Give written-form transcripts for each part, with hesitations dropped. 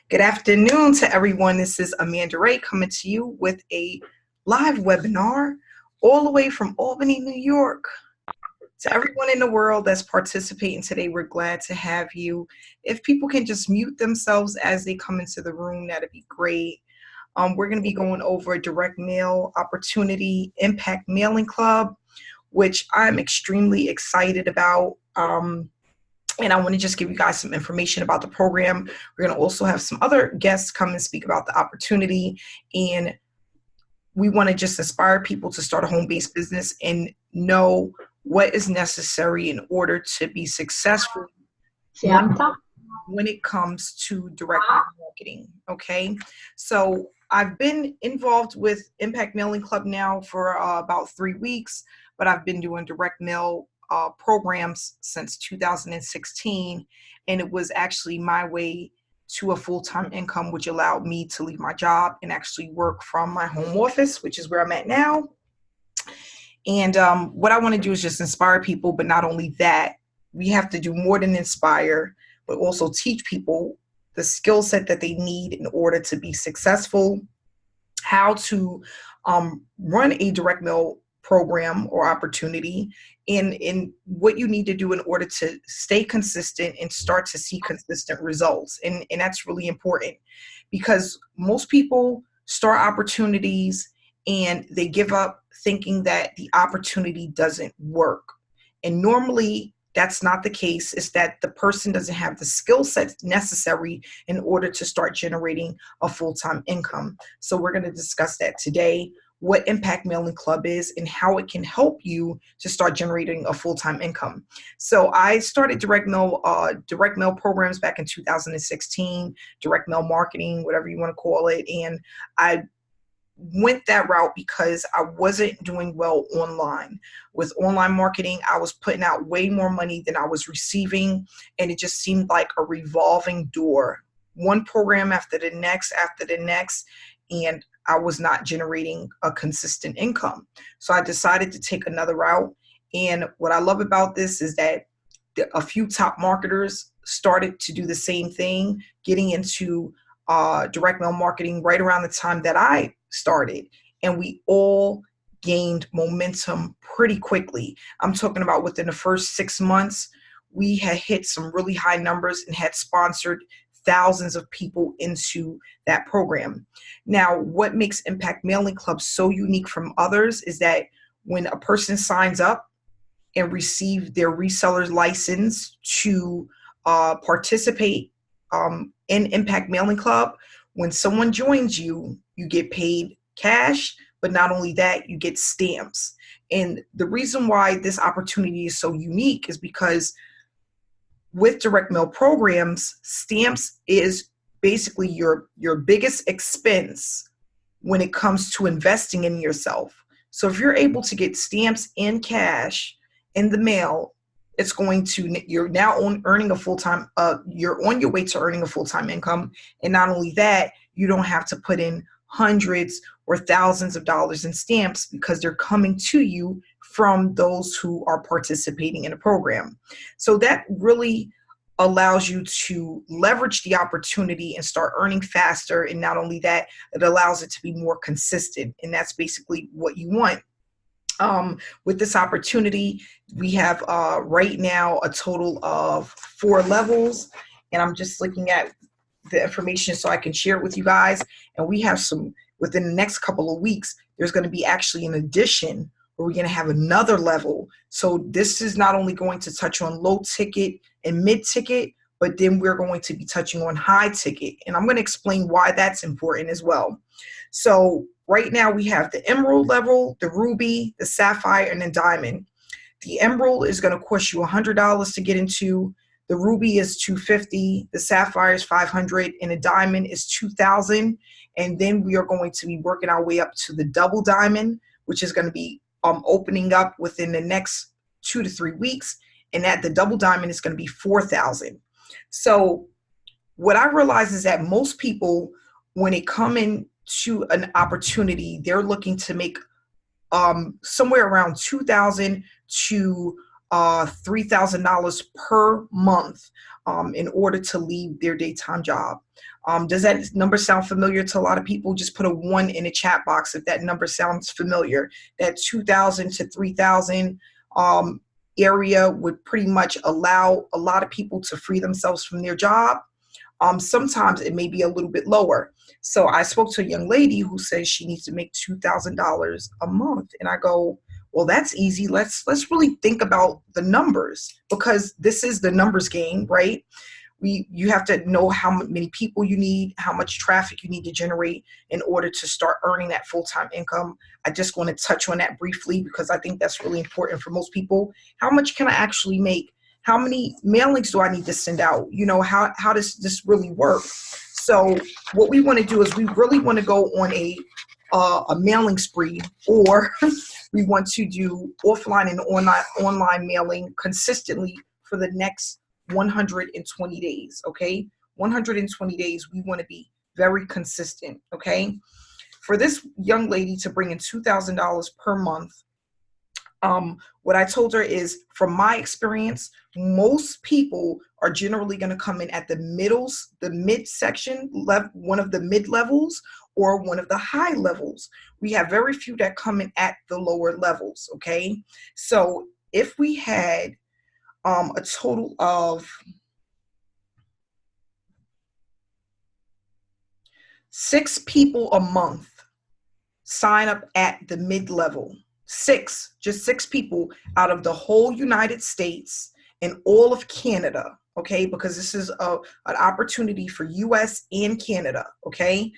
Good afternoon to everyone. This is Amanda Ray coming to you with a live webinar all the way from Albany, New York. To everyone in the world that's participating today, we're glad to have you. If people can just mute themselves as they come into the room, that'd be great. We're going to be going over Direct Mail Opportunity Impact Mailing Club, which I'm extremely excited about. And I want to just give you guys some information about the program. We're going to also have some other guests come and speak about the opportunity. And we want to just inspire people to start a home-based business and know what is necessary in order to be successful when it comes to direct marketing. Okay. So I've been involved with Impact Mailing Club now for about 3 weeks, but I've been doing direct mail programs since 2016, and it was actually my way to a full-time income, which allowed me to leave my job and actually work from my home office, which is where I'm at now. And what I want to do is just inspire people, but not only that, we have to do more than inspire, but also teach people the skill set that they need in order to be successful, how to run a direct mail program or opportunity, and what you need to do in order to stay consistent and start to see consistent results. And that's really important, because most people start opportunities and they give up thinking that the opportunity doesn't work. And normally that's not the case. It's that the person doesn't have the skill sets necessary in order to start generating a full-time income. So we're going to discuss that today, what Impact Mailing Club is and how it can help you to start generating a full-time income. So I started direct mail programs back in 2016, direct mail marketing, whatever you want to call it. And I went that route because I wasn't doing well online. With online marketing, I was putting out way more money than I was receiving, and it just seemed like a revolving door, one program after the next, and I was not generating a consistent income. So I decided to take another route. And what I love about this is that a few top marketers started to do the same thing, getting into direct mail marketing right around the time that I started. And we all gained momentum pretty quickly. I'm talking about within the first 6 months, we had hit some really high numbers and had sponsored thousands of people into that program. Now, what makes Impact Mailing Club so unique from others is that when a person signs up and receive their reseller's license to participate in Impact Mailing Club, when someone joins you, you get paid cash, but not only that, you get stamps. And the reason why this opportunity is so unique is because with direct mail programs, stamps is basically your biggest expense when it comes to investing in yourself. So if you're able to get stamps in cash in the mail, it's going to, you're now earning a full-time, you're on your way to earning a full-time income. And not only that, you don't have to put in hundreds or thousands of dollars in stamps because they're coming to you from those who are participating in a program. So that really allows you to leverage the opportunity and start earning faster. And not only that, it allows it to be more consistent. And that's basically what you want. With this opportunity, we have right now a total of 4 levels, and I'm just looking at the information so I can share it with you guys. And we have some, within the next couple of weeks, there's going to be actually an addition where we're going to have another level. So this is not only going to touch on low ticket and mid ticket, but then we're going to be touching on high ticket. And I'm going to explain why that's important as well. So right now we have the emerald level, the ruby, the sapphire, and the diamond. The emerald is going to cost you $100 to get into. The ruby is $250, the sapphire is $500, and the diamond is $2,000. And then we are going to be working our way up to the double diamond, which is going to be opening up within the next 2 to 3 weeks. And at the double diamond is going to be $4,000. So what I realize is that most people, when they come into an opportunity, they're looking to make somewhere around $2,000 to $3,000 per month in order to leave their daytime job. Does that number sound familiar to a lot of people? Just put a 1 in the chat box if that number sounds familiar. That 2,000 to 3,000 area would pretty much allow a lot of people to free themselves from their job. Sometimes it may be a little bit lower. So I spoke to a young lady who says she needs to make $2,000 a month. And I go, well, that's easy. Let's really think about the numbers, because this is the numbers game, right? You have to know how many people you need, how much traffic you need to generate in order to start earning that full-time income. I just want to touch on that briefly because I think that's really important for most people. How much can I actually make? How many mailings do I need to send out? You know, how does this really work? So what we want to do is we really want to go on a mailing spree, or we want to do offline and online mailing consistently for the next 120 days, okay? 120 days, we want to be very consistent, okay? For this young lady to bring in $2,000 per month, what I told her is, from my experience, most people are generally going to come in at the mid section, one of the mid levels or one of the high levels. We have very few that come in at the lower levels, okay? So if we had a total of 6 people a month sign up at the mid-level, just six people out of the whole United States and all of Canada, okay? Because this is an opportunity for US and Canada, okay?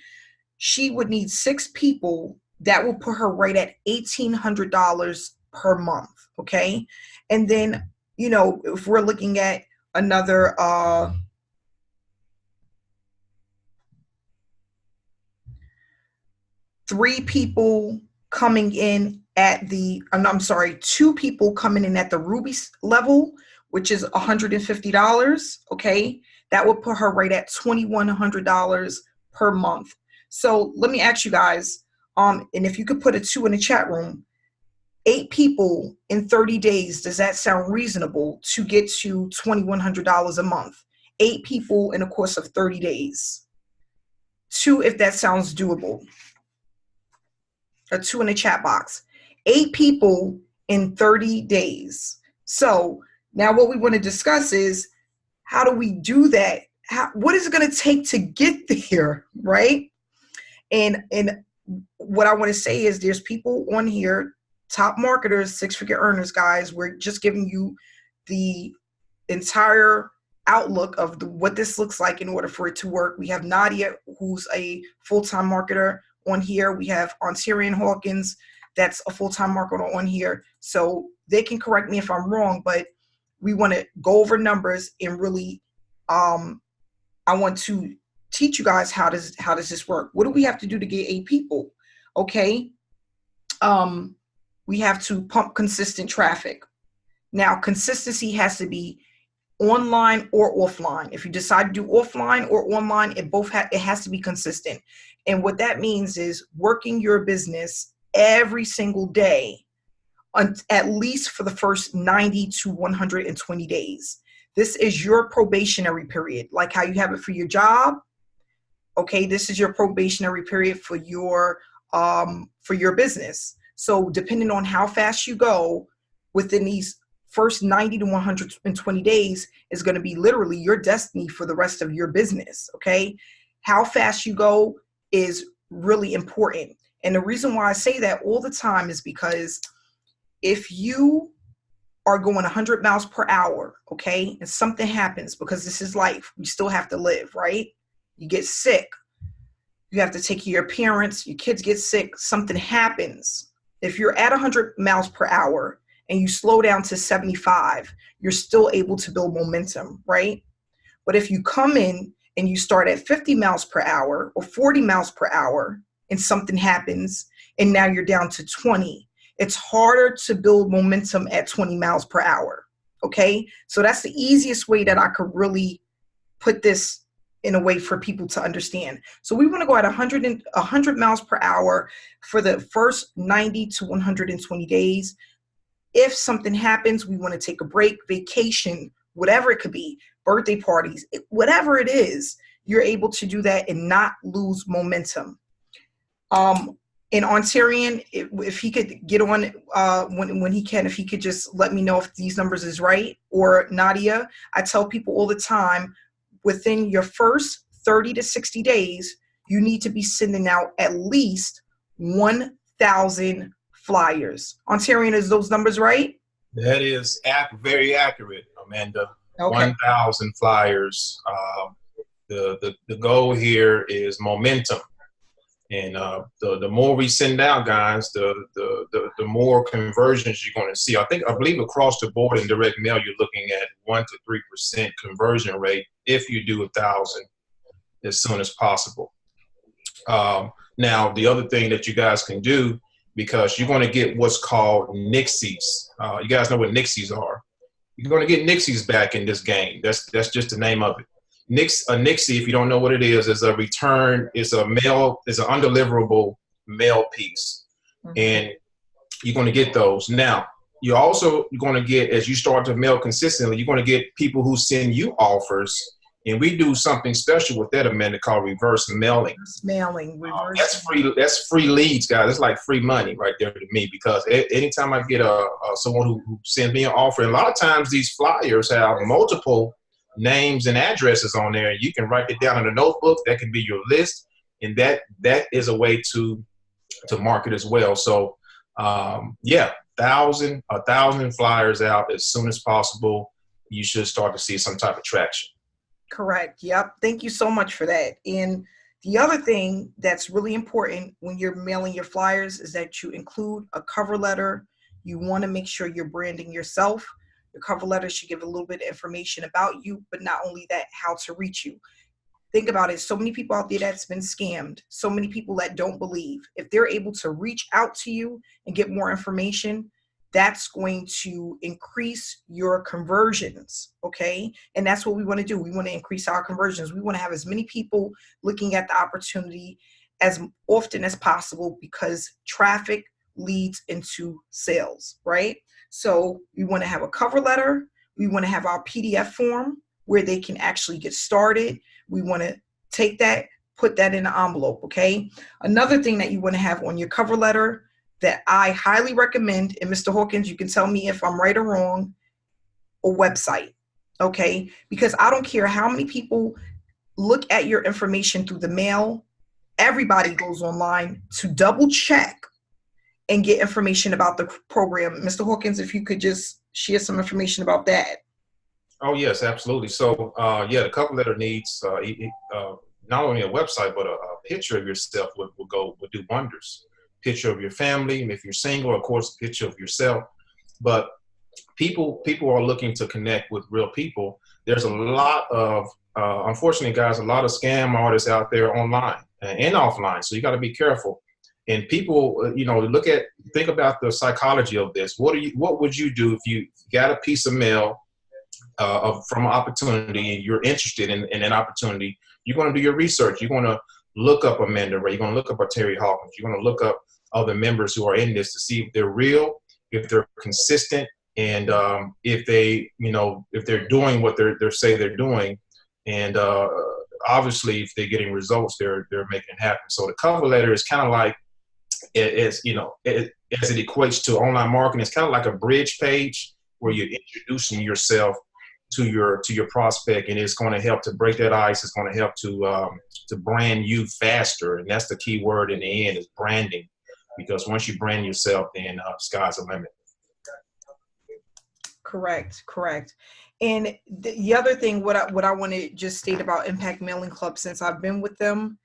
She would need 6 people. That will put her right at $1,800 per month, okay? And then, you know, if we're looking at another 3 people coming in at the, I'm sorry, 2 people coming in at the Ruby level, which is $150, okay? That would put her right at $2,100 per month. So let me ask you guys, and if you could put a 2 in the chat room, 8 people in 30 days, does that sound reasonable to get to $2,100 a month? 8 people in a course of 30 days. 2 if that sounds doable. A 2 in the chat box. 8 people in 30 days. So now what we want to discuss is, how do we do that? What is it going to take to get there, right? And what I want to say is, there's people on here, top marketers, 6-figure earners, guys. We're just giving you the entire outlook of what this looks like in order for it to work. We have Nadia, who's a full-time marketer on here. We have Ontarian Hawkins, that's a full-time marketer on here. So they can correct me if I'm wrong, but we want to go over numbers and really, I want to teach you guys how does this work. What do we have to do to get 8 people? Okay. We have to pump consistent traffic. Now, consistency has to be online or offline. If you decide to do offline or online, it has to be consistent. And what that means is working your business every single day, at least for the first 90 to 120 days. This is your probationary period, like how you have it for your job. Okay, this is your probationary period for your business. So depending on how fast you go within these first 90 to 120 days is going to be literally your destiny for the rest of your business. Okay, how fast you go is really important. And the reason why I say that all the time is because if you are going 100 miles per hour, okay, and something happens, because this is life, we still have to live, right? You get sick, you have to take care of your parents, your kids get sick, something happens. If you're at 100 miles per hour and you slow down to 75, you're still able to build momentum, right? But if you come in and you start at 50 miles per hour or 40 miles per hour and something happens and now you're down to 20, it's harder to build momentum at 20 miles per hour, okay? So that's the easiest way that I could really put this in a way for people to understand. So we want to go at 100 miles per hour for the first 90 to 120 days. If something happens, we want to take a break, vacation, whatever it could be, birthday parties, whatever it is, you're able to do that and not lose momentum. In Ontarian, if he could get on when he can, if he could just let me know if these numbers is right, or Nadia, I tell people all the time, within your first 30 to 60 days, you need to be sending out at least 1,000 flyers. Ontarian, is those numbers right? That is very accurate, Amanda. Okay. 1,000 flyers. The goal here is momentum. And the more we send out, guys, the more conversions you're going to see. I believe across the board in direct mail, you're looking at 1 to 3% conversion rate if you do 1,000 as soon as possible. Now, the other thing that you guys can do, because you're going to get what's called Nixies. You guys know what Nixies are. You're going to get Nixies back in this game. That's just the name of it. A Nixie, if you don't know what it is a return, is an undeliverable mail piece. Mm-hmm. And you're going to get those. Now, you're going to get, as you start to mail consistently, you're going to get people who send you offers. And we do something special with that, Amanda, called reverse mailing. That's free leads, guys. It's like free money right there to me, because anytime I get someone who sends me an offer, and a lot of times these flyers have multiple names and addresses on there. You can write it down in a notebook. That can be your list, and that is a way to market as well. So, 1,000 flyers out as soon as possible. You should start to see some type of traction. Correct. Yep. Thank you so much for that. And the other thing that's really important when you're mailing your flyers is that you include a cover letter. You want to make sure you're branding yourself. Your cover letter should give a little bit of information about you, but not only that, how to reach you. Think about it. So many people out there that's been scammed. So many people that don't believe. If they're able to reach out to you and get more information, that's going to increase your conversions, okay? And that's what we want to do. We want to increase our conversions. We want to have as many people looking at the opportunity as often as possible, because traffic leads into sales, right? So we want to have a cover letter. We want to have our PDF form where they can actually get started. We want to take that, put that in an envelope, okay? Another thing that you want to have on your cover letter that I highly recommend, and Mr. Hawkins, you can tell me if I'm right or wrong, a website, okay? Because I don't care how many people look at your information through the mail. Everybody goes online to double check and get information about the program. Mr. Hawkins, if you could just share some information about that. Oh, yes, absolutely. So, the cover letter needs not only a website, but a picture of yourself would do wonders. Picture of your family, and if you're single, of course, a picture of yourself. But people are looking to connect with real people. There's a lot of, unfortunately, guys, a lot of scam artists out there online and offline. So you got to be careful. And people, think about the psychology of this. What would you do if you got a piece of mail from an opportunity and you're interested in an opportunity? You're going to do your research. You're going to look up Amanda Ray. You're going to look up Terry Hawkins. You're going to look up other members who are in this to see if they're real, if they're consistent, and if they're doing what they say they're doing. And obviously, if they're getting results, they're making it happen. So the cover letter is kind of like, as it equates to online marketing, it's kind of like a bridge page where you're introducing yourself to your prospect, and it's going to help to break that ice. It's going to help to brand you faster, and that's the key word in the end, is branding. Because once you brand yourself, then sky's the limit. Correct. And the other thing, what I want to just state about Impact Mailing Club, since I've been with them,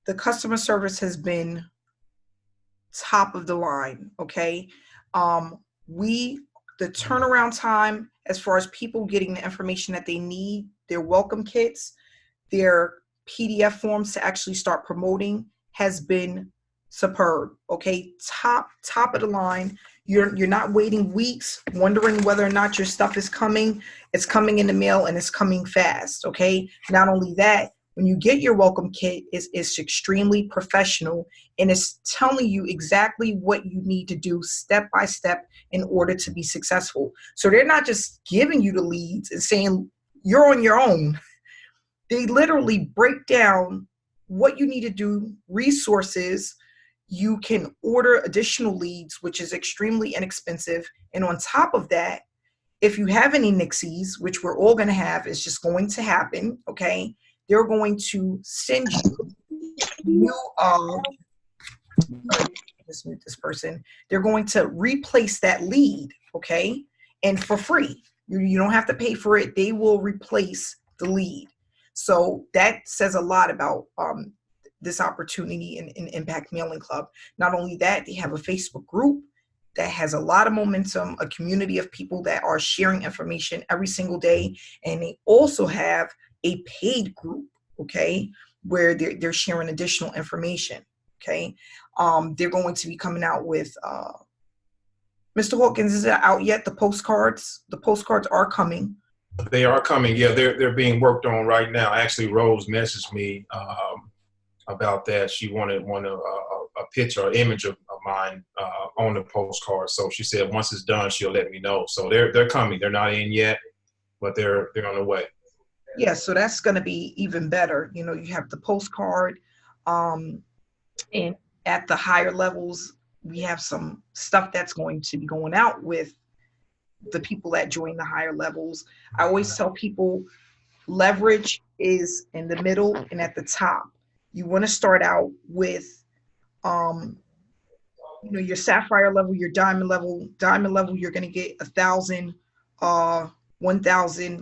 the customer service has been top of the line. Okay, the turnaround time as far as people getting the information that they need, their welcome kits, their PDF forms to actually start promoting, has been superb. Okay, top of the line. You're not waiting weeks wondering whether or not your stuff is coming. It's coming in the mail, and it's coming fast. Okay, not only that, When you get your welcome kit, it's extremely professional, and it's telling you exactly what you need to do step by step in order to be successful. So they're not just giving you the leads and saying you're on your own. They literally break down what you need to do, resources. You can order additional leads, which is extremely inexpensive. And on top of that, if you have any nixies, which we're all going to have, it's just going to happen, okay? They're going to send you new, let's mute this person. They're going to replace that lead, okay? And for free. You don't have to pay for it. They will replace the lead. So that says a lot about this opportunity in Impact Mailing Club. Not only that, they have a Facebook group that has a lot of momentum, a community of people that are sharing information every single day. And they also have a paid group, okay, where they're sharing additional information, okay. They're going to be coming out with, Mr. Hawkins, is it out yet? The postcards are coming. They are coming. Yeah, they're being worked on right now. Actually, Rose messaged me about that. She wanted a picture or image of mine on the postcard. So she said once it's done, she'll let me know. So they're coming. They're not in yet, but they're on the way. Yeah, so that's going to be even better. You know, you have the postcard, and at the higher levels, we have some stuff that's going to be going out with the people that join the higher levels. I always tell people leverage is in the middle and at the top. You want to start out with, you know, your sapphire level, your diamond level. Diamond level, you're going to get 1,000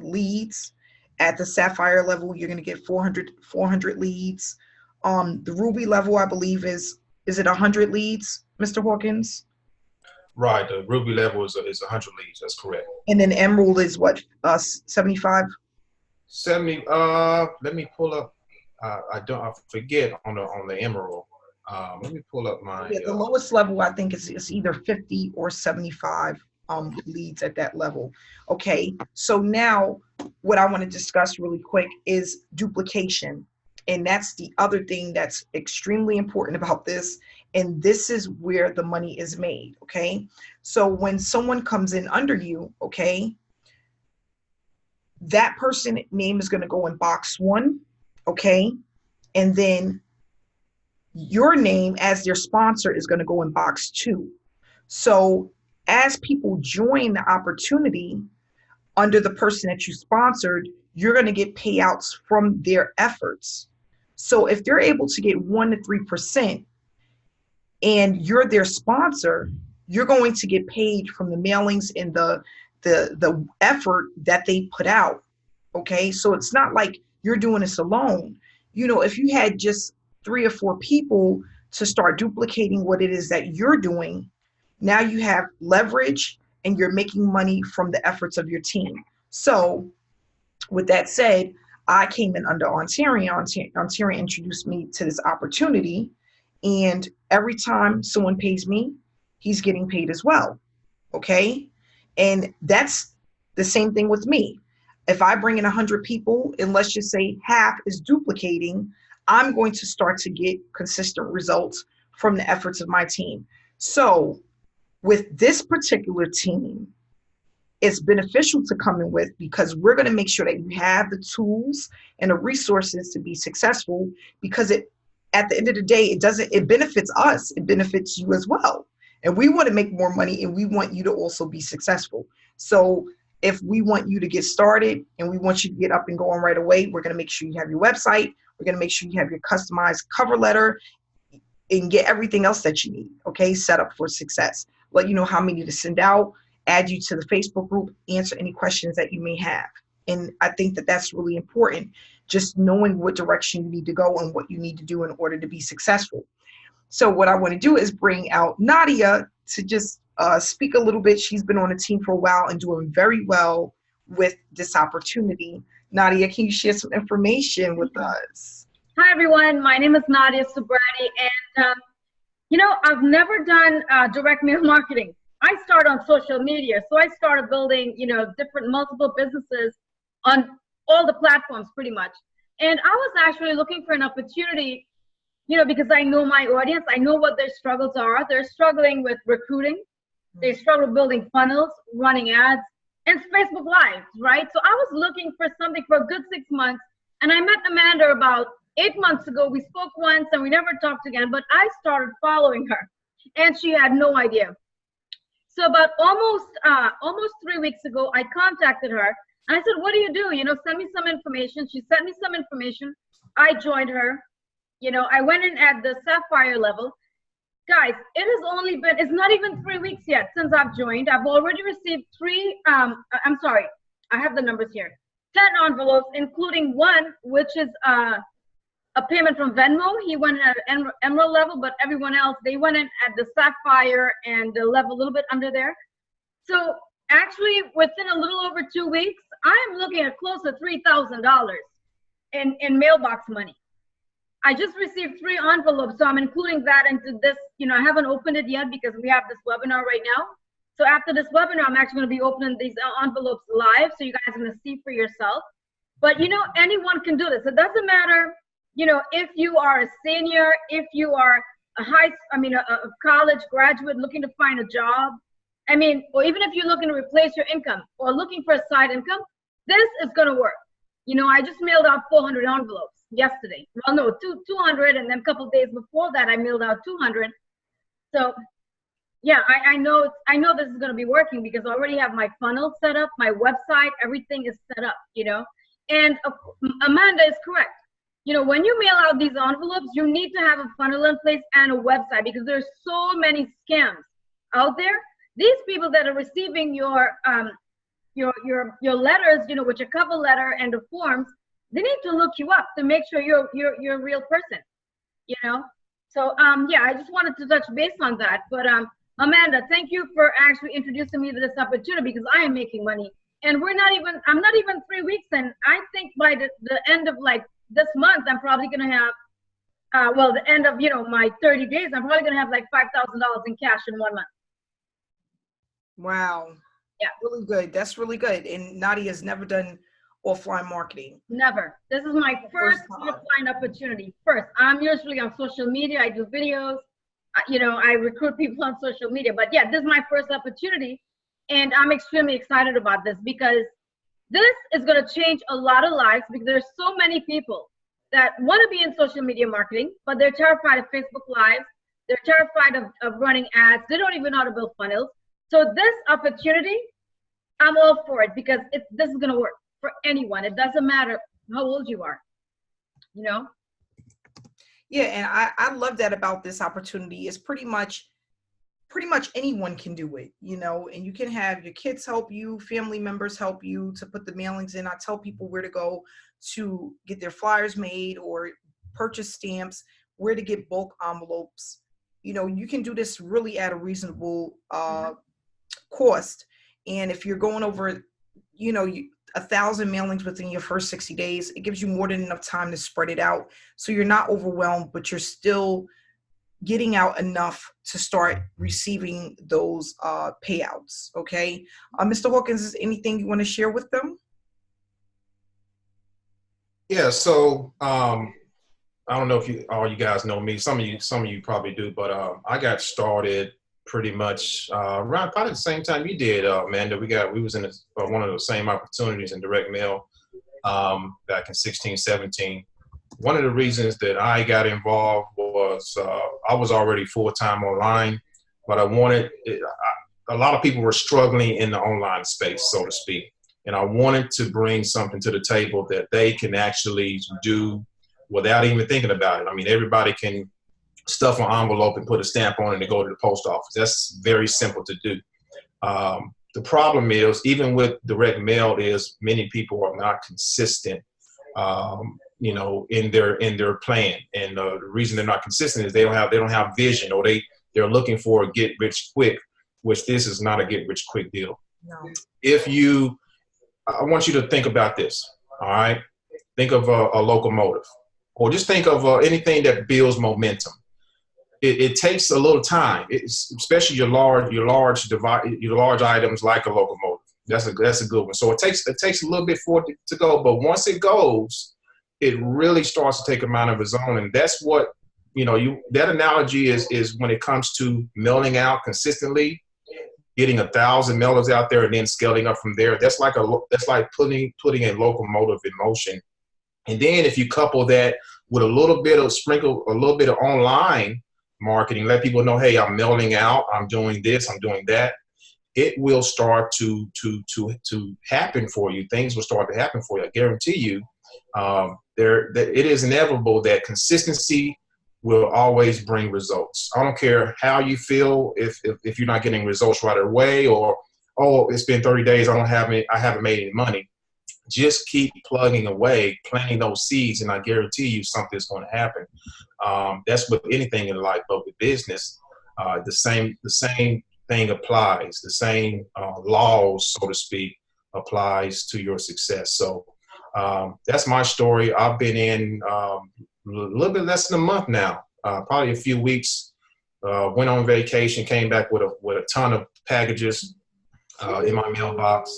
leads. At the sapphire level, you're going to get 400 leads. The ruby level, I believe, is it 100 leads, Mr. Hawkins? Right. The ruby level is 100 leads. That's correct. And then emerald is what, 75? 70. Let me pull up. I forget on the emerald. Let me pull up my. Yeah, the lowest level I think is either 50 or 75 leads at that level. Okay, so now what I want to discuss really quick is duplication, and that's the other thing that's extremely important about this. And this is where the money is made. Okay, so when someone comes in under you, okay, that person name is going to go in box 1, okay, and then your name as their sponsor is going to go in box 2. So as people join the opportunity under the person that you sponsored, you're going to get payouts from their efforts. So if they're able to get 1 to 3% and you're their sponsor, you're going to get paid from the mailings and the effort that they put out. Okay, so it's not like you're doing this alone. You know, if you had just 3 or 4 people to start duplicating what it is that you're doing, now you have leverage and you're making money from the efforts of your team. So with that said, I came in under Ontario. Ontario introduced me to this opportunity, and every time someone pays me, he's getting paid as well. Okay, and that's the same thing with me. If I bring in 100 people and let's just say half is duplicating, I'm going to start to get consistent results from the efforts of my team. So with this particular team, it's beneficial to come in with, because we're going to make sure that you have the tools and the resources to be successful, because at the end of the day, it benefits us, it benefits you as well. And we want to make more money, and we want you to also be successful. So if we want you to get started and we want you to get up and going right away, we're going to make sure you have your website. We're going to make sure you have your customized cover letter and get everything else that you need, okay, set up for success. Let you know how many to send out, add you to the Facebook group, answer any questions that you may have. And I think that that's really important, just knowing what direction you need to go and what you need to do in order to be successful. So what I want to do is bring out Nadia to just speak a little bit. She's been on the team for a while and doing very well with this opportunity. Nadia, can you share some information with us? Hi, everyone. My name is Nadia Subrati, and you know, I've never done direct mail marketing. I started on social media, so I started building, you know, different multiple businesses on all the platforms pretty much. And I was actually looking for an opportunity, you know, because I know my audience, I know what their struggles are. They're struggling with recruiting, they struggle building funnels, running ads, and Facebook Lives, right? So I was looking for something for a good 6 months, and I met Amanda about 8 months ago. We spoke once and we never talked again, but I started following her, and she had no idea. So about almost 3 weeks ago, I contacted her and I said, what do? You know, send me some information. She sent me some information. I joined her. You know, I went in at the Sapphire level. Guys, it has only been, it's not even 3 weeks yet since I've joined. I've already received I'm sorry, I have the numbers here. 10 envelopes, including one, which is a payment from Venmo. He went at Emerald level, but everyone else, they went in at the Sapphire and the level a little bit under there. So actually, within a little over 2 weeks, I'm looking at close to $3,000 in mailbox money. I just received 3 envelopes, so I'm including that into this. You know, I haven't opened it yet because we have this webinar right now. So after this webinar, I'm actually going to be opening these envelopes live, so you guys are going to see for yourself. But, you know, anyone can do this. It doesn't matter, you know, if you are a senior, if you are a college graduate looking to find a job, I mean, or even if you're looking to replace your income or looking for a side income, this is going to work. You know, I just mailed out 400 envelopes yesterday. Well, no, 200, and then a couple of days before that, I mailed out 200. So, yeah, I know this is going to be working because I already have my funnel set up, my website, everything is set up, you know. And Amanda is correct. You know, when you mail out these envelopes, you need to have a funnel in place and a website because there's so many scams out there. These people that are receiving your letters, you know, with your cover letter and the forms, they need to look you up to make sure you're a real person, you know. So yeah, I just wanted to touch base on that. But Amanda, thank you for actually introducing me to this opportunity because I am making money, and I'm not even 3 weeks in. I think by the end of like this month, I'm probably gonna have, well, the end of, you know, my 30 days, I'm probably gonna have like $5,000 in cash in 1 month. Wow. Yeah. Really good. That's really good. And Nadia's never done offline marketing. Never. This is my first offline opportunity. First, I'm usually on social media. I do videos. You know, I recruit people on social media. But yeah, this is my first opportunity. And I'm extremely excited about this because this is going to change a lot of lives because there's so many people that want to be in social media marketing, but they're terrified of Facebook Lives. They're terrified of running ads. They don't even know how to build funnels. So this opportunity, I'm all for it because this is going to work for anyone. It doesn't matter how old you are, you know? Yeah, and I love that about this opportunity. Is pretty much anyone can do it, you know, and you can have your kids help you, family members help you to put the mailings in. I tell people where to go to get their flyers made or purchase stamps, where to get bulk envelopes. You know, you can do this really at a reasonable cost. And if you're going over, you know, 1,000 mailings within your first 60 days, it gives you more than enough time to spread it out. So you're not overwhelmed, but you're still getting out enough to start receiving those payouts. Okay. Mr. Hawkins, is anything you want to share with them? Yeah. So, I don't know if all you guys know me. Some of you probably do, but I got started pretty much around probably the same time you did, Amanda. We was in one of the same opportunities in direct mail back in 16, 17. One of the reasons that I got involved was I was already full-time online, but a lot of people were struggling in the online space, so to speak. And I wanted to bring something to the table that they can actually do without even thinking about it. I mean, everybody can stuff an envelope and put a stamp on it and go to the post office. That's very simple to do. The problem is, even with direct mail, is many people are not consistent, you know, in their plan. And the reason they're not consistent is they don't have vision, or they're looking for a get rich quick, which this is not a get rich quick deal. No. I want you to think about this. All right, think of a locomotive, or just think of anything that builds momentum. It takes a little time, especially your large items like a locomotive. That's a good one. So it takes a little bit for it to go, but once it goes, it really starts to take a mind of its own. And that's what, that analogy is when it comes to mailing out consistently, getting 1,000 mailers out there and then scaling up from there. That's like putting a locomotive in motion. And then if you couple that with sprinkle a little bit of online marketing, let people know, hey, I'm mailing out, I'm doing this, I'm doing that. It will start to happen for you. Things will start to happen for you. I guarantee you. It is inevitable that consistency will always bring results. I don't care how you feel if you're not getting results right away, or it's been 30 days, I haven't made any money. Just keep plugging away, planting those seeds, and I guarantee you something's going to happen. That's with anything in life, but with business, the same thing applies. The same laws, so to speak, applies to your success. So that's my story. I've been in a little bit less than a month now, probably a few weeks. Went on vacation, came back with a ton of packages in my mailbox,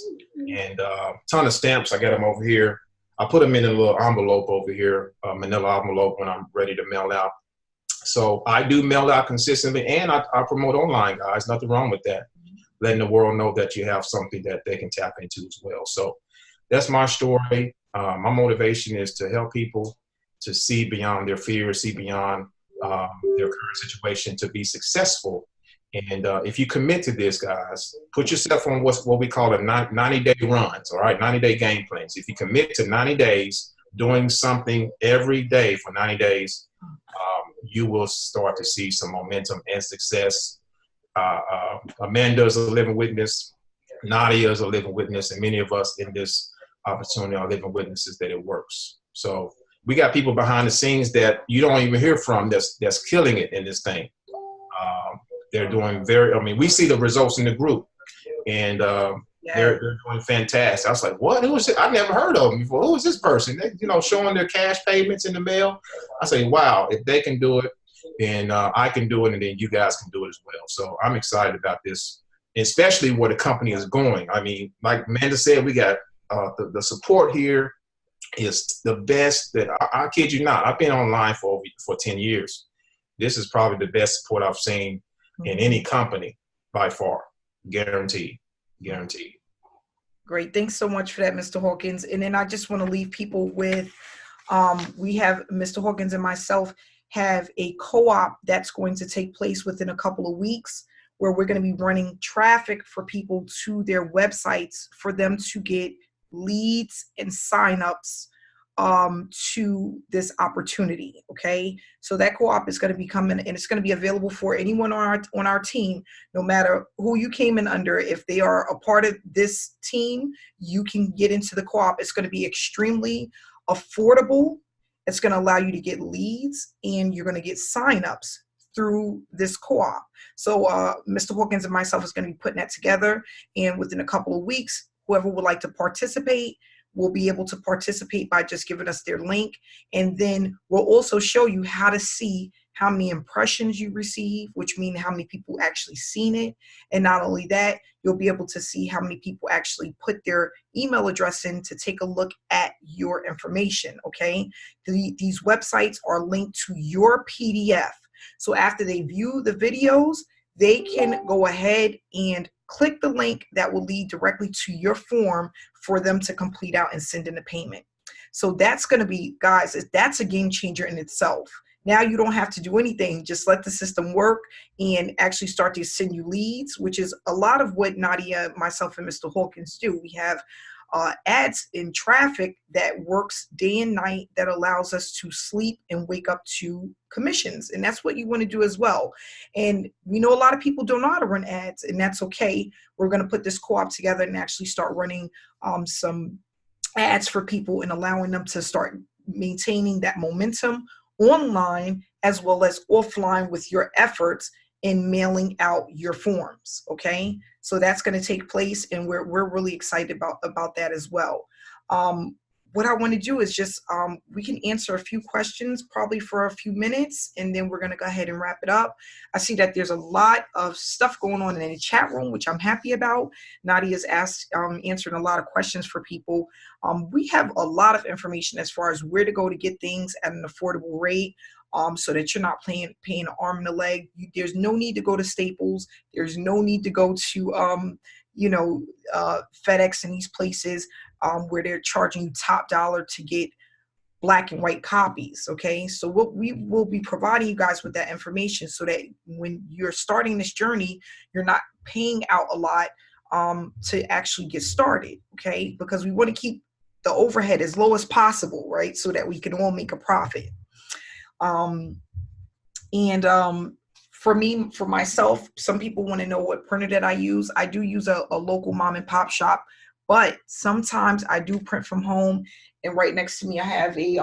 and a ton of stamps. I got them over here. I put them in a little envelope over here, a manila envelope, when I'm ready to mail out. So I do mail out consistently, and I promote online, guys. Nothing wrong with that. Letting the world know that you have something that they can tap into as well. So that's my story. My motivation is to help people to see beyond their fears, see beyond their current situation, to be successful. And if you commit to this, guys, put yourself on what we call a 90-day runs, all right, 90-day game plans. If you commit to 90 days, doing something every day for 90 days, you will start to see some momentum and success. Amanda is a living witness. Nadia is a living witness. And many of us in this opportunity are living witnesses that it works. So we got people behind the scenes that you don't even hear from that's killing it in this thing. They're doing we see the results in the group, and they're doing fantastic. I was like, what? Who is it? I've never heard of them before. Who is this person? They, showing their cash payments in the mail. I say, wow, if they can do it, then I can do it, and then you guys can do it as well. So I'm excited about this, especially where the company is going. I mean, like Amanda said, we got the support here is the best that I kid you not. I've been online for 10 years. This is probably the best support I've seen in any company by far. Guaranteed. Great. Thanks so much for that, Mr. Hawkins. And then I just want to leave people with, we have Mr. Hawkins and myself have a co-op that's going to take place within a couple of weeks, where we're going to be running traffic for people to their websites for them to get leads and signups to this opportunity. Okay, so that co-op is going to be coming, and it's going to be available for anyone on our team, no matter who you came in under. If they are a part of this team, you can get into the co-op. It's going to be extremely affordable. It's going to allow you to get leads, and you're going to get signups through this co-op. So Mr. Hawkins and myself is going to be putting that together, and within a couple of weeks, whoever would like to participate will be able to participate by just giving us their link. And then we'll also show you how to see how many impressions you receive, which means how many people actually seen it. And not only that, you'll be able to see how many people actually put their email address in to take a look at your information, okay? These websites are linked to your PDF. So after they view the videos, they can go ahead and click the link that will lead directly to your form for them to complete out and send in the payment. So that's going to be, guys, that's a game changer in itself. Now you don't have to do anything. Just let the system work and actually start to send you leads, which is a lot of what Nadia, myself, and Mr. Hawkins do. We have ads in traffic that works day and night that allows us to sleep and wake up to commissions. And that's what you want to do as well. And we know a lot of people don't know how to run ads, and that's okay. We're going to put this co-op together and actually start running some ads for people and allowing them to start maintaining that momentum online as well as offline with your efforts in mailing out your forms. Okay, so that's going to take place, and we're really excited about that as well. what I want to do is just, we can answer a few questions probably for a few minutes, and then we're going to go ahead and wrap it up. I see that there's a lot of stuff going on in the chat room, which I'm happy about. Nadia's answering a lot of questions for people. We have a lot of information as far as where to go to get things at an affordable rate, so that you're not paying an arm and a leg. There's no need to go to Staples. There's no need to go to, FedEx and these places where they're charging you top dollar to get black and white copies. Okay, so what we will be providing you guys with that information so that when you're starting this journey, you're not paying out a lot to actually get started. Okay, because we want to keep the overhead as low as possible, right, so that we can all make a profit. For myself, some people want to know what printer that I use. I do use a local mom and pop shop, but sometimes I do print from home. And right next to me, I have it's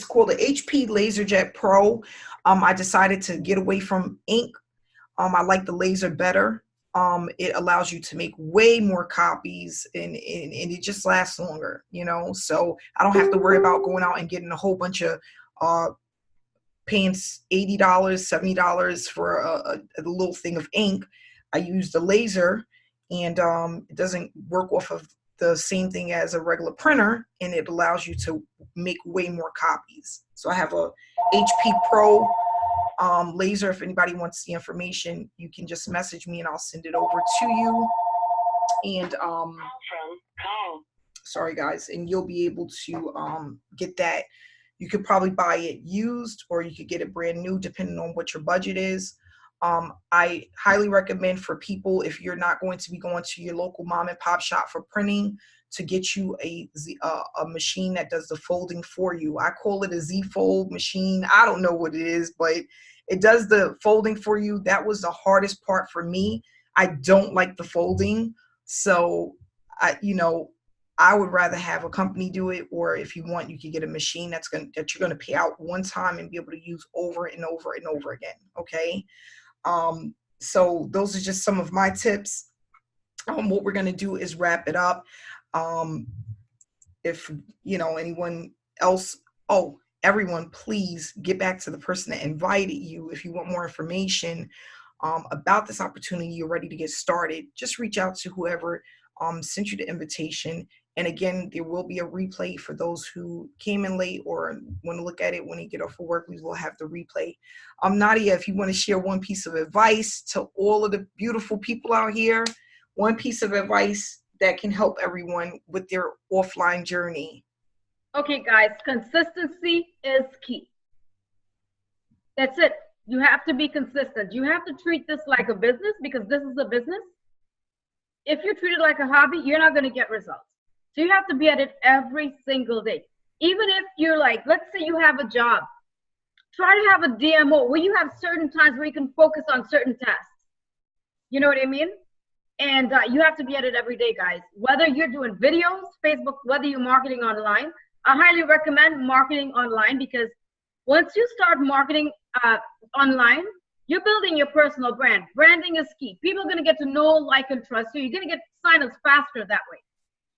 called the HP LaserJet Pro. I decided to get away from ink. I like the laser better. It allows you to make way more copies, and it just lasts longer, so I don't have to worry about going out and getting a whole bunch of paying $80, $70 for a little thing of ink. I use the laser, and it doesn't work off of the same thing as a regular printer, and it allows you to make way more copies. So I have a HP Pro laser. If anybody wants the information, you can just message me and I'll send it over to you. And sorry guys, and you'll be able to get that. You could probably buy it used, or you could get it brand new, depending on what your budget is. I highly recommend for people, if you're not going to be going to your local mom and pop shop for printing, to get you a machine that does the folding for you. I call it a Z-Fold machine. I don't know what it is, but it does the folding for you. That was the hardest part for me. I don't like the folding. So I would rather have a company do it, or if you want, you can get a machine that you're gonna pay out one time and be able to use over and over and over again. Okay, so those are just some of my tips. What we're gonna do is wrap it up. If anyone else, everyone, please get back to the person that invited you. If you want more information about this opportunity, you're ready to get started, just reach out to whoever sent you the invitation. And again, there will be a replay for those who came in late or want to look at it when they get off of work. We will have the replay. Nadia, if you want to share one piece of advice to all of the beautiful people out here, one piece of advice that can help everyone with their offline journey. Okay, guys, consistency is key. That's it. You have to be consistent. You have to treat this like a business, because this is a business. If you treat it like a hobby, you're not going to get results. So you have to be at it every single day. Even if you're like, let's say you have a job, try to have a DMO where you have certain times where you can focus on certain tasks. You know what I mean? And you have to be at it every day, guys. Whether you're doing videos, Facebook, whether you're marketing online, I highly recommend marketing online, because once you start marketing online, you're building your personal brand. Branding is key. People are going to get to know, like, and trust you. You're going to get sign-ups faster that way.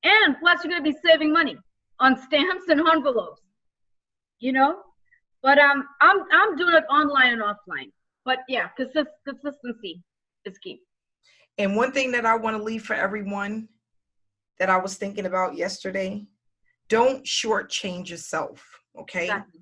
And plus, you're going to be saving money on stamps and envelopes, But I'm doing it online and offline. But yeah, consistency is key. And one thing that I want to leave for everyone that I was thinking about yesterday, don't shortchange yourself, okay? Exactly.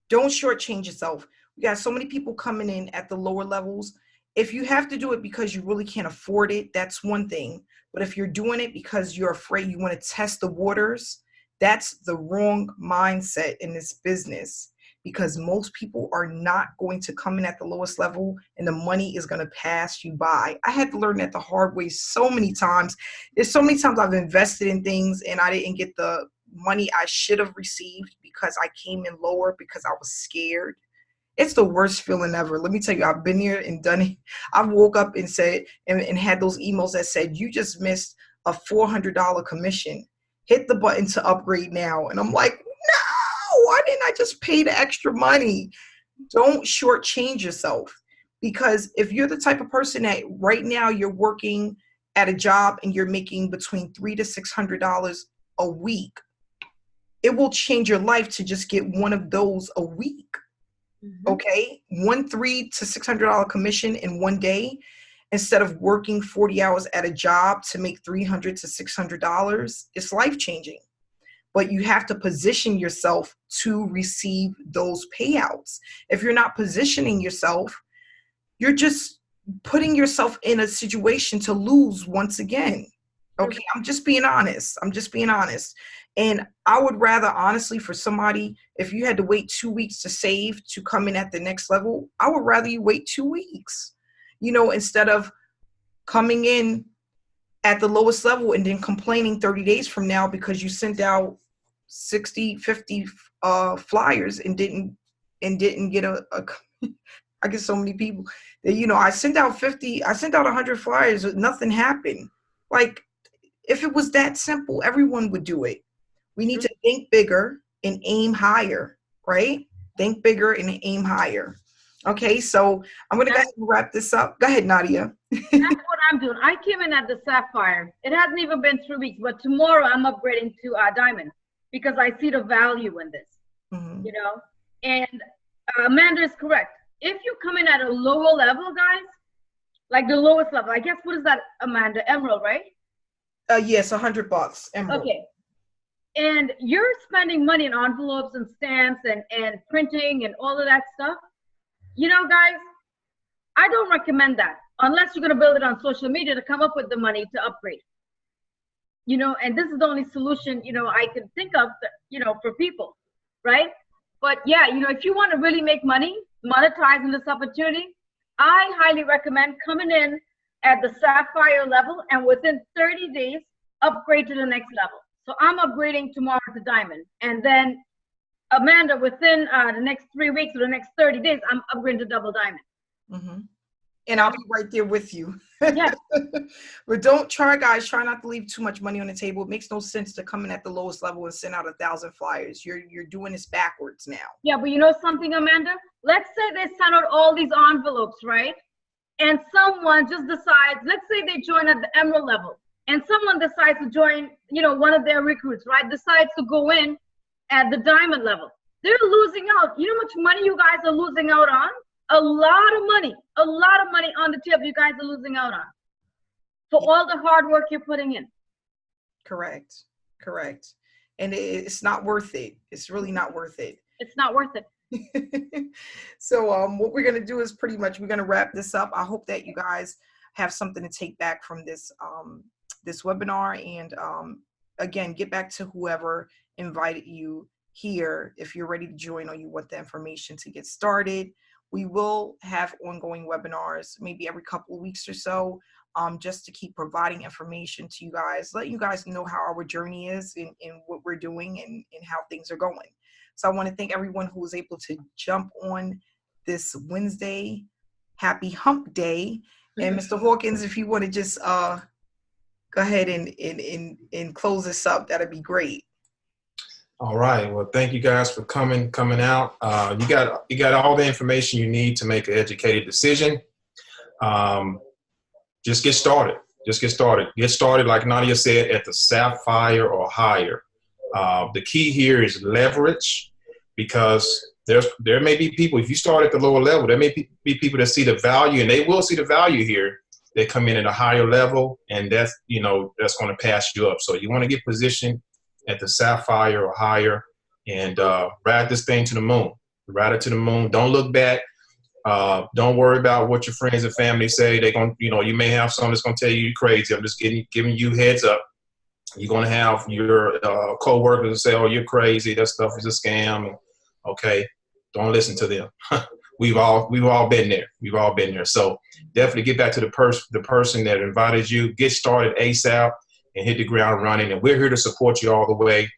Don't shortchange yourself. We got so many people coming in at the lower levels. If you have to do it because you really can't afford it, that's one thing. But if you're doing it because you're afraid, you want to test the waters, that's the wrong mindset in this business, because most people are not going to come in at the lowest level and the money is going to pass you by. I had to learn that the hard way so many times. There's so many times I've invested in things and I didn't get the money I should have received because I came in lower because I was scared. It's the worst feeling ever. Let me tell you, I've been here and done it. I woke up and said, and had those emails that said, you just missed a $400 commission. Hit the button to upgrade now. And I'm like, no, why didn't I just pay the extra money? Don't shortchange yourself. Because if you're the type of person that right now you're working at a job and you're making between $300 to $600 a week, it will change your life to just get one of those a week. Okay, one $300 to $600 commission in one day, instead of working 40 hours at a job to make $300 to $600. It's life changing, but you have to position yourself to receive those payouts. If you're not positioning yourself, you're just putting yourself in a situation to lose once again. Okay, I'm just being honest. And I would rather, honestly, for somebody, if you had to wait 2 weeks to save to come in at the next level, I would rather you wait 2 weeks, instead of coming in at the lowest level and then complaining 30 days from now because you sent out 60, 50 flyers and didn't get a I get so many people that, I sent out 100 flyers, but nothing happened. Like, if it was that simple, everyone would do it. We need to think bigger and aim higher, right? Think bigger and aim higher. Okay, so I'm going to go ahead and wrap this up. Go ahead, Nadia. That's what I'm doing. I came in at the Sapphire. It hasn't even been 3 weeks, but tomorrow I'm upgrading to Diamond because I see the value in this, And Amanda is correct. If you come in at a lower level, guys, like the lowest level, I guess, what is that, Amanda? Emerald, right? Yes, $100. Emerald. Okay. And you're spending money on envelopes and stamps and printing and all of that stuff. Guys, I don't recommend that unless you're going to build it on social media to come up with the money to upgrade. And this is the only solution, I can think of, for people, right? But yeah, if you want to really make money, monetizing this opportunity, I highly recommend coming in at the Sapphire level and within 30 days, upgrade to the next level. So I'm upgrading tomorrow to Diamond. And then Amanda, within the next 3 weeks or the next 30 days, I'm upgrading to Double Diamond. And I'll be right there with you. Yeah. But don't try not to leave too much money on the table. It makes no sense to come in at the lowest level and send out 1,000 flyers. You're doing this backwards now. Yeah, but you know something, Amanda? Let's say they send out all these envelopes, right? And someone just decides, let's say they join at the Emerald level, and someone decides to join, one of their recruits, right? Decides to go in at the Diamond level. They're losing out. You know how much money you guys are losing out on? A lot of money on the tip you guys are losing out on for all the hard work you're putting in. Correct. And it's not worth it. It's really not worth it. It's not worth it. So what we're going to do is we're going to wrap this up. I hope that you guys have something to take back from this this webinar, and again, get back to whoever invited you here if you're ready to join or you want the information to get started. We will have ongoing webinars maybe every couple of weeks or so, just to keep providing information to you guys, letting you guys know how our journey is and what we're doing and how things are going. So I want to thank everyone who was able to jump on this Wednesday. Happy Hump Day. And Mr. Hawkins, if you want to just go ahead and close this up, that'd be great. All right. Well, thank you guys for coming out. You got all the information you need to make an educated decision. Just get started. Get started, like Nadia said, at the Sapphire or higher. The key here is leverage, because there may be people, if you start at the lower level, there may be people that see the value, and they will see the value here. They come in at a higher level, and that's going to pass you up. So you want to get positioned at the Sapphire or higher, and ride this thing to the moon. Ride it to the moon. Don't look back. Don't worry about what your friends and family say. They're going, you may have someone that's going to tell you you're crazy. I'm just giving you heads up. You're going to have your co-workers say, "Oh, you're crazy. That stuff is a scam." Okay, don't listen to them. We've all been there. So definitely get back to the person that invited you. Get started ASAP and hit the ground running. And we're here to support you all the way.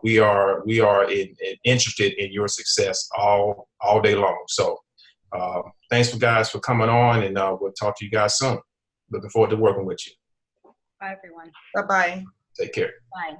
We are interested in your success all day long. So thanks guys for coming on, and we'll talk to you guys soon. Looking forward to working with you. Bye, everyone. Bye-bye. Take care. Bye.